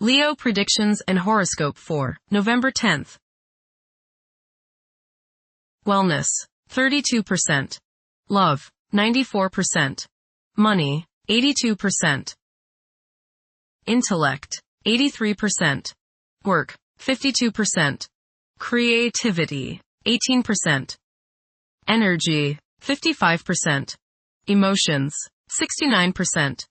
Leo predictions and horoscope for November 10th. Wellness, 32%. Love, 94%. Money, 82%. Intellect, 83%. Work, 52%. Creativity, 18%. Energy, 55%. Emotions, 69%.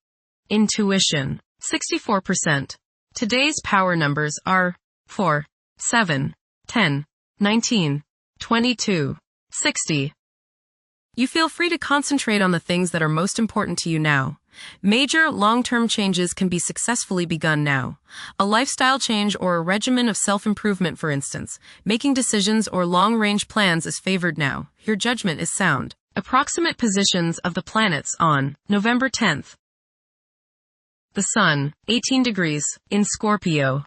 Intuition, 64%. Today's power numbers are 4, 7, 10, 19, 22, 60. You feel free to concentrate on the things that are most important to you now. Major, long-term changes can be successfully begun now. A lifestyle change or a regimen of self-improvement, for instance. Making decisions or long-range plans is favored now. Your judgment is sound. Approximate positions of the planets on November 10th. The Sun, 18 degrees, in Scorpio.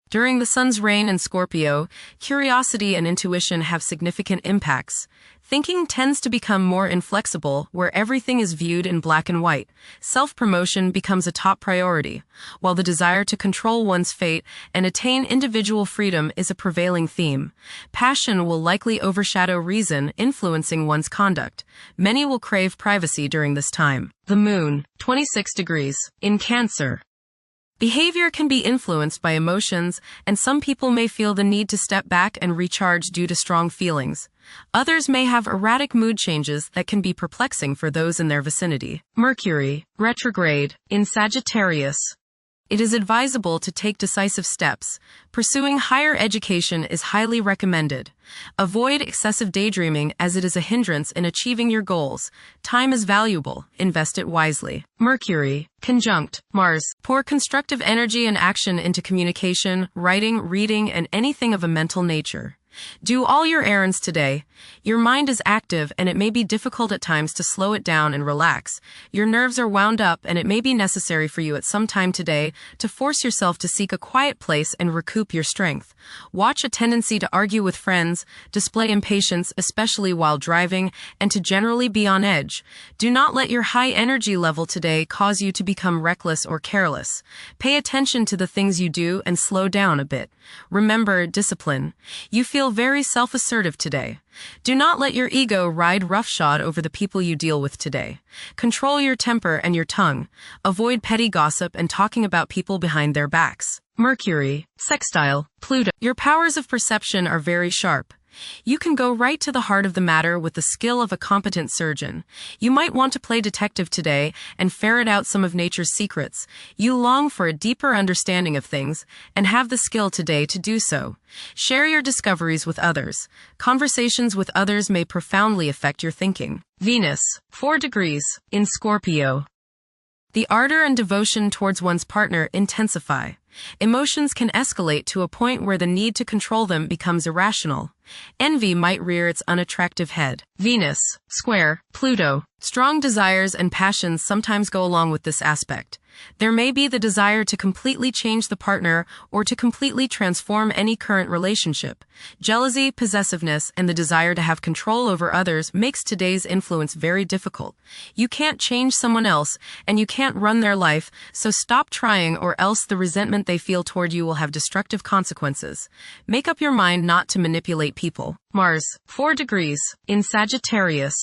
During the Sun's reign in Scorpio, curiosity and intuition have significant impacts. Thinking tends to become more inflexible, where everything is viewed in black and white. Self-promotion becomes a top priority, while the desire to control one's fate and attain individual freedom is a prevailing theme. Passion will likely overshadow reason, influencing one's conduct. Many will crave privacy during this time. The Moon, 26 degrees, in Cancer. Behavior can be influenced by emotions, and some people may feel the need to step back and recharge due to strong feelings. Others may have erratic mood changes that can be perplexing for those in their vicinity. Mercury, retrograde, in Sagittarius. It is advisable to take decisive steps. Pursuing higher education is highly recommended. Avoid excessive daydreaming as it is a hindrance in achieving your goals. Time is valuable. Invest it wisely. Mercury, conjunct Mars. Pour constructive energy and action into communication, writing, reading, and anything of a mental nature. Do all your errands today. Your mind is active and it may be difficult at times to slow it down and relax. Your nerves are wound up and it may be necessary for you at some time today to force yourself to seek a quiet place and recoup your strength. Watch a tendency to argue with friends, display impatience, especially while driving, and to generally be on edge. Do not let your high energy level today cause you to become reckless or careless. Pay attention to the things you do and slow down a bit. Remember discipline. You feel very self-assertive today. Do not let your ego ride roughshod over the people you deal with today. Control your temper and your tongue. Avoid petty gossip and talking about people behind their backs. Mercury, sextile, Pluto. Your powers of perception are very sharp. You can go right to the heart of the matter with the skill of a competent surgeon. You might want to play detective today and ferret out some of nature's secrets. You long for a deeper understanding of things and have the skill today to do so. Share your discoveries with others. Conversations with others may profoundly affect your thinking. Venus, 4 degrees, in Scorpio. The ardor and devotion towards one's partner intensify. Emotions can escalate to a point where the need to control them becomes irrational. Envy might rear its unattractive head. Venus, square, Pluto. Strong desires and passions sometimes go along with this aspect. There may be the desire to completely change the partner or to completely transform any current relationship. Jealousy, possessiveness, and the desire to have control over others makes today's influence very difficult. You can't change someone else, and you can't run their life, so stop trying or else the resentment they feel toward you will have destructive consequences. Make up your mind not to manipulate people. Mars, 4 degrees, in Sagittarius.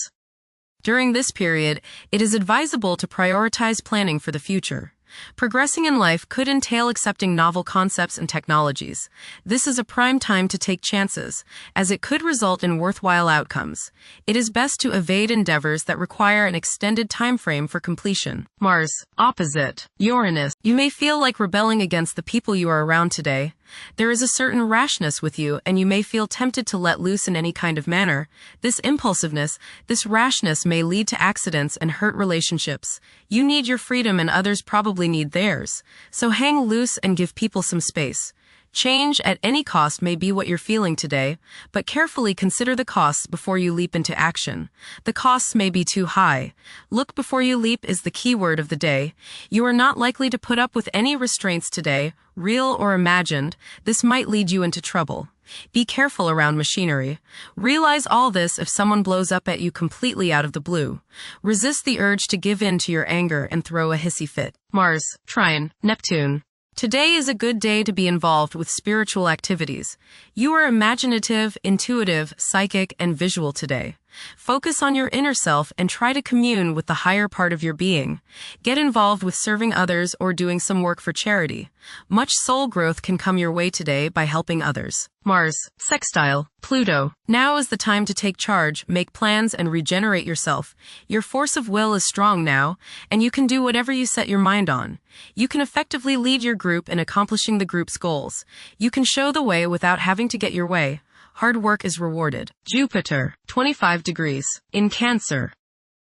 During this period, it is advisable to prioritize planning for the future. Progressing in life could entail accepting novel concepts and technologies. This is a prime time to take chances, as it could result in worthwhile outcomes. It is best to evade endeavors that require an extended time frame for completion. Mars, opposite Uranus. You may feel like rebelling against the people you are around today. There is a certain rashness with you, and you may feel tempted to let loose in any kind of manner. This impulsiveness, this rashness may lead to accidents and hurt relationships. You need your freedom and others probably need theirs. So hang loose and give people some space. Change at any cost may be what you're feeling today, but carefully consider the costs before you leap into action. The costs may be too high. Look before you leap is the key word of the day. You are not likely to put up with any restraints today, real or imagined. This might lead you into trouble. Be careful around machinery. Realize all this if someone blows up at you completely out of the blue. Resist the urge to give in to your anger and throw a hissy fit. Mars, trine, Neptune. Today is a good day to be involved with spiritual activities. You are imaginative, intuitive, psychic, and visual today. Focus on your inner self and try to commune with the higher part of your being. Get involved with serving others or doing some work for charity. Much soul growth can come your way today by helping others. Mars, sextile, Pluto. Now is the time to take charge, make plans, and regenerate yourself. Your force of will is strong now, and you can do whatever you set your mind on. You can effectively lead your group in accomplishing the group's goals. You can show the way without having to get your way. Hard work is rewarded. Jupiter, 25 degrees, in Cancer.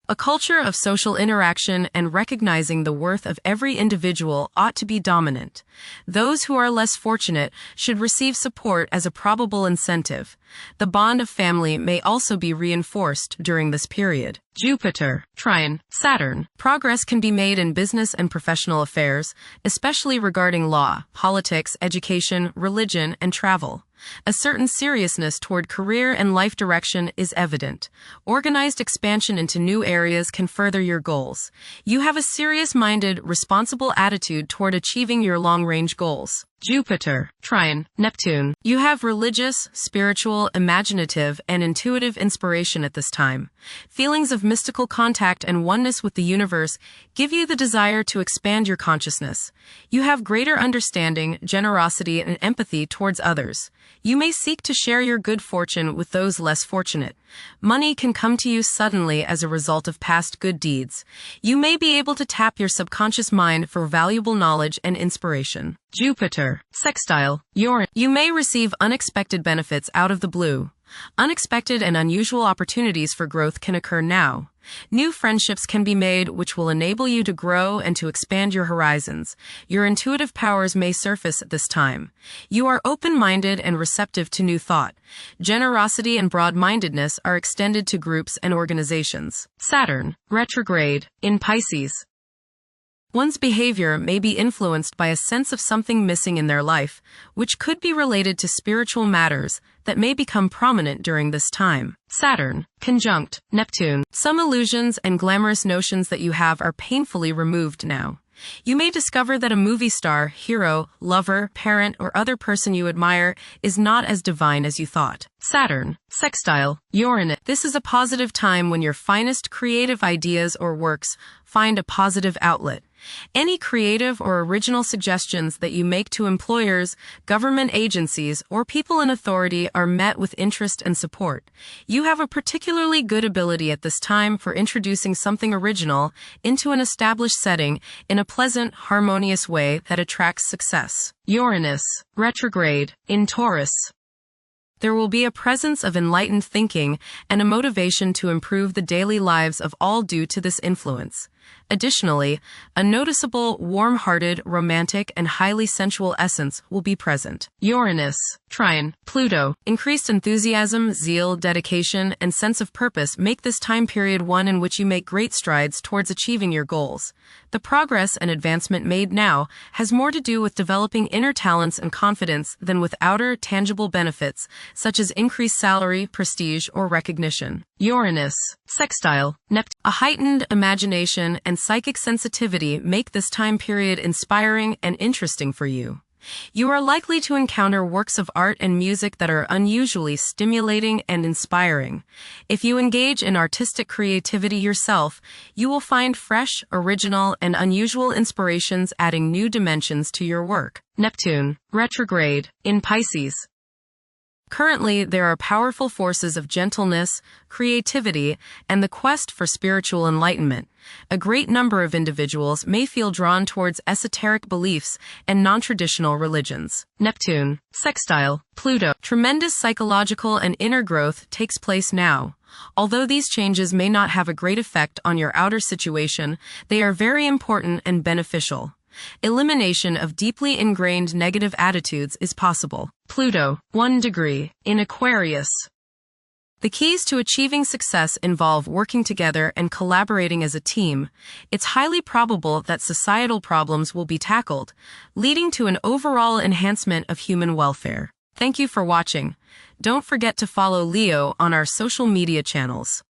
A culture of social interaction and recognizing the worth of every individual ought to be dominant. Those who are less fortunate should receive support as a probable incentive. The bond of family may also be reinforced during this period. Jupiter, trine, Saturn. Progress can be made in business and professional affairs, especially regarding law, politics, education, religion, and travel. A certain seriousness toward career and life direction is evident. Organized expansion into new areas can further your goals. You have a serious-minded, responsible attitude toward achieving your long-range goals. Jupiter, trine, Neptune. You have religious, spiritual, imaginative, and intuitive inspiration at this time. Feelings of mystical contact and oneness with the universe give you the desire to expand your consciousness. You have greater understanding, generosity, and empathy towards others. You may seek to share your good fortune with those less fortunate. Money can come to you suddenly as a result of past good deeds. You may be able to tap your subconscious mind for valuable knowledge and inspiration. Jupiter, sextile, Uranus. You may receive unexpected benefits out of the blue. Unexpected and unusual opportunities for growth can occur now. New friendships can be made which will enable you to grow and to expand your horizons. Your intuitive powers may surface at this time. You are open-minded and receptive to new thought. Generosity and broad-mindedness are extended to groups and organizations. Saturn, retrograde, in Pisces. One's behavior may be influenced by a sense of something missing in their life, which could be related to spiritual matters that may become prominent during this time. Saturn, conjunct Neptune. Some illusions and glamorous notions that you have are painfully removed now. You may discover that a movie star, hero, lover, parent, or other person you admire is not as divine as you thought. Saturn, sextile, Uranus. This is a positive time when your finest creative ideas or works find a positive outlet. Any creative or original suggestions that you make to employers, government agencies, or people in authority are met with interest and support. You have a particularly good ability at this time for introducing something original into an established setting in a pleasant, harmonious way that attracts success. Uranus, retrograde, in Taurus. There will be a presence of enlightened thinking and a motivation to improve the daily lives of all due to this influence. Additionally, a noticeable, warm-hearted, romantic, and highly sensual essence will be present. Uranus, trine, Pluto. Increased enthusiasm, zeal, dedication, and sense of purpose make this time period one in which you make great strides towards achieving your goals. The progress and advancement made now has more to do with developing inner talents and confidence than with outer, tangible benefits, such as increased salary, prestige, or recognition. Uranus, sextile, Neptune. A heightened imagination and psychic sensitivity make this time period inspiring and interesting for you. You are likely to encounter works of art and music that are unusually stimulating and inspiring. If you engage in artistic creativity yourself, you will find fresh, original, and unusual inspirations adding new dimensions to your work. Neptune, retrograde, in Pisces. Currently, there are powerful forces of gentleness, creativity, and the quest for spiritual enlightenment. A great number of individuals may feel drawn towards esoteric beliefs and non-traditional religions. Neptune, sextile, Pluto. Tremendous psychological and inner growth takes place now. Although these changes may not have a great effect on your outer situation, they are very important and beneficial. Elimination of deeply ingrained negative attitudes is possible. Pluto, 1 degree, in Aquarius. The keys to achieving success involve working together and collaborating as a team. It's highly probable that societal problems will be tackled, leading to an overall enhancement of human welfare. Thank you for watching. Don't forget to follow Leo on our social media channels.